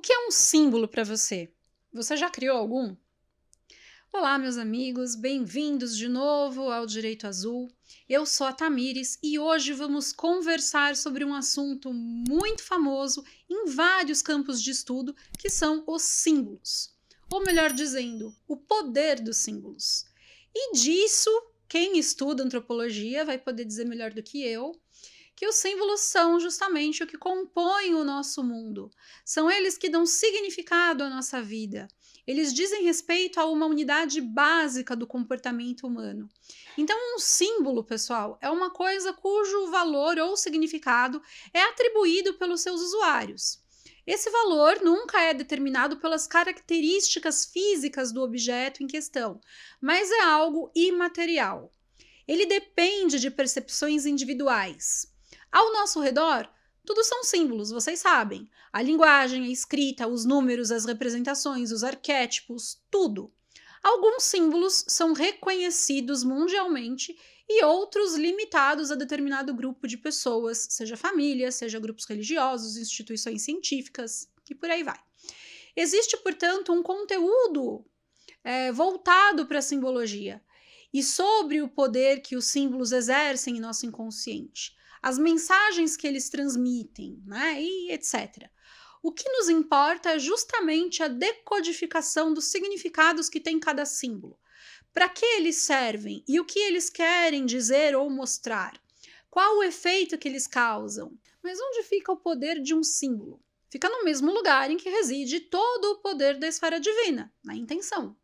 que é um símbolo para você? Você já criou algum? Olá, meus amigos, bem-vindos de novo ao Direito Azul. Eu sou a Tamires e hoje vamos conversar sobre um assunto muito famoso em vários campos de estudo, que são os símbolos. Ou melhor dizendo, o poder dos símbolos. E disso, quem estuda antropologia vai poder dizer melhor do que eu, que os símbolos são justamente o que compõe o nosso mundo. São eles que dão significado à nossa vida. Eles dizem respeito a uma unidade básica do comportamento humano. Então, um símbolo, pessoal, é uma coisa cujo valor ou significado é atribuído pelos seus usuários. Esse valor nunca é determinado pelas características físicas do objeto em questão, mas é algo imaterial. Ele depende de percepções individuais. Ao nosso redor, tudo são símbolos, vocês sabem. A linguagem, a escrita, os números, as representações, os arquétipos, tudo. Alguns símbolos são reconhecidos mundialmente e outros limitados a determinado grupo de pessoas, seja família, seja grupos religiosos, instituições científicas e por aí vai. Existe, portanto, um conteúdo voltado para a simbologia e sobre o poder que os símbolos exercem em nosso inconsciente, as mensagens que eles transmitem, né, e etc. O que nos importa é justamente a decodificação dos significados que tem cada símbolo. Para que eles servem e o que eles querem dizer ou mostrar? Qual o efeito que eles causam? Mas onde fica o poder de um símbolo? Fica no mesmo lugar em que reside todo o poder da esfera divina, na intenção.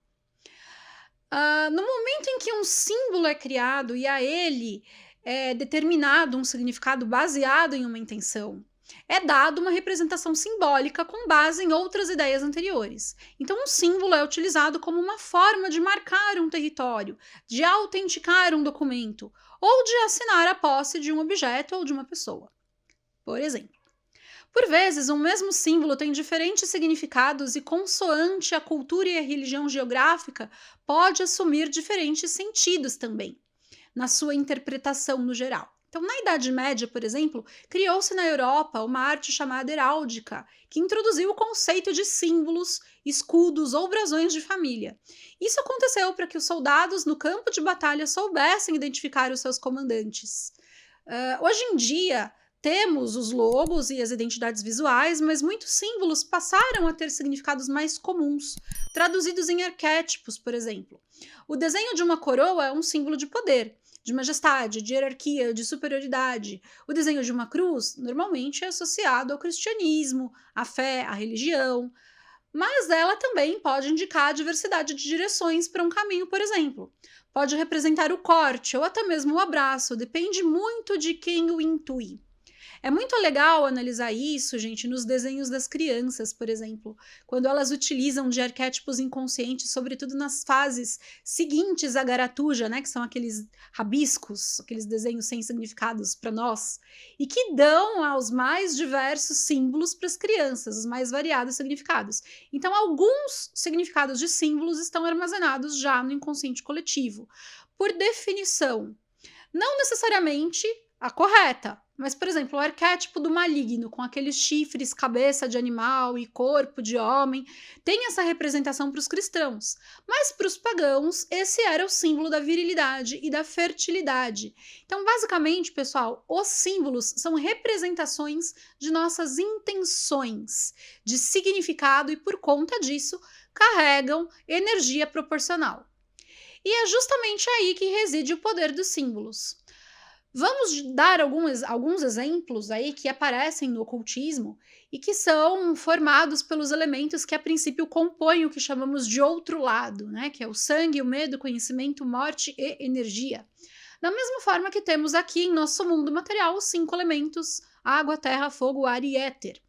No momento em que um símbolo é criado e a ele é determinado um significado baseado em uma intenção, é dado uma representação simbólica com base em outras ideias anteriores. Então, um símbolo é utilizado como uma forma de marcar um território, de autenticar um documento, ou de assinar a posse de um objeto ou de uma pessoa. Por exemplo, por vezes, um mesmo símbolo tem diferentes significados e, consoante a cultura e a religião geográfica, pode assumir diferentes sentidos também, na sua interpretação no geral. Então, na Idade Média, por exemplo, criou-se na Europa uma arte chamada heráldica, que introduziu o conceito de símbolos, escudos ou brasões de família. Isso aconteceu para que os soldados no campo de batalha soubessem identificar os seus comandantes. Hoje em dia, temos os logos e as identidades visuais, mas muitos símbolos passaram a ter significados mais comuns, traduzidos em arquétipos, por exemplo. O desenho de uma coroa é um símbolo de poder, de majestade, de hierarquia, de superioridade. O desenho de uma cruz, normalmente, é associado ao cristianismo, à fé, à religião, mas ela também pode indicar a diversidade de direções para um caminho, por exemplo. Pode representar o corte ou até mesmo o abraço, depende muito de quem o intui. É muito legal analisar isso, gente, nos desenhos das crianças, por exemplo, quando elas utilizam de arquétipos inconscientes, sobretudo nas fases seguintes à garatuja, né, que são aqueles rabiscos, aqueles desenhos sem significados para nós, e que dão aos mais diversos símbolos para as crianças, os mais variados significados. Então, alguns significados de símbolos estão armazenados já no inconsciente coletivo. Por definição, não necessariamente a correta, mas, por exemplo, o arquétipo do maligno, com aqueles chifres, cabeça de animal e corpo de homem, tem essa representação para os cristãos. Mas para os pagãos, esse era o símbolo da virilidade e da fertilidade. Então, basicamente, pessoal, os símbolos são representações de nossas intenções, de significado e, por conta disso, carregam energia proporcional. E é justamente aí que reside o poder dos símbolos. Vamos dar alguns exemplos aí que aparecem no ocultismo e que são formados pelos elementos que a princípio compõem o que chamamos de outro lado, né? Que é o sangue, o medo, o conhecimento, morte e energia. Da mesma forma que temos aqui em nosso mundo material os 5 elementos: água, terra, fogo, ar e éter.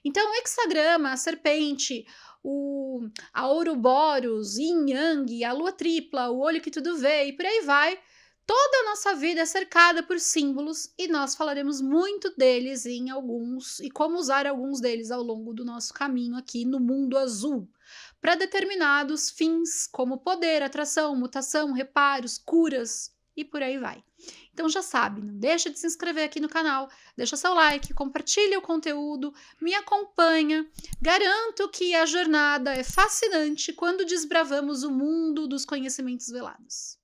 Então, o hexagrama, a serpente, a Ouroboros, Yin Yang, a lua tripla, o olho que tudo vê e por aí vai. Toda a nossa vida é cercada por símbolos e nós falaremos muito deles em alguns e como usar alguns deles ao longo do nosso caminho aqui no mundo azul, para determinados fins, como poder, atração, mutação, reparos, curas e por aí vai. Então já sabe, não deixa de se inscrever aqui no canal, deixa seu like, compartilha o conteúdo, me acompanha. Garanto que a jornada é fascinante quando desbravamos o mundo dos conhecimentos velados.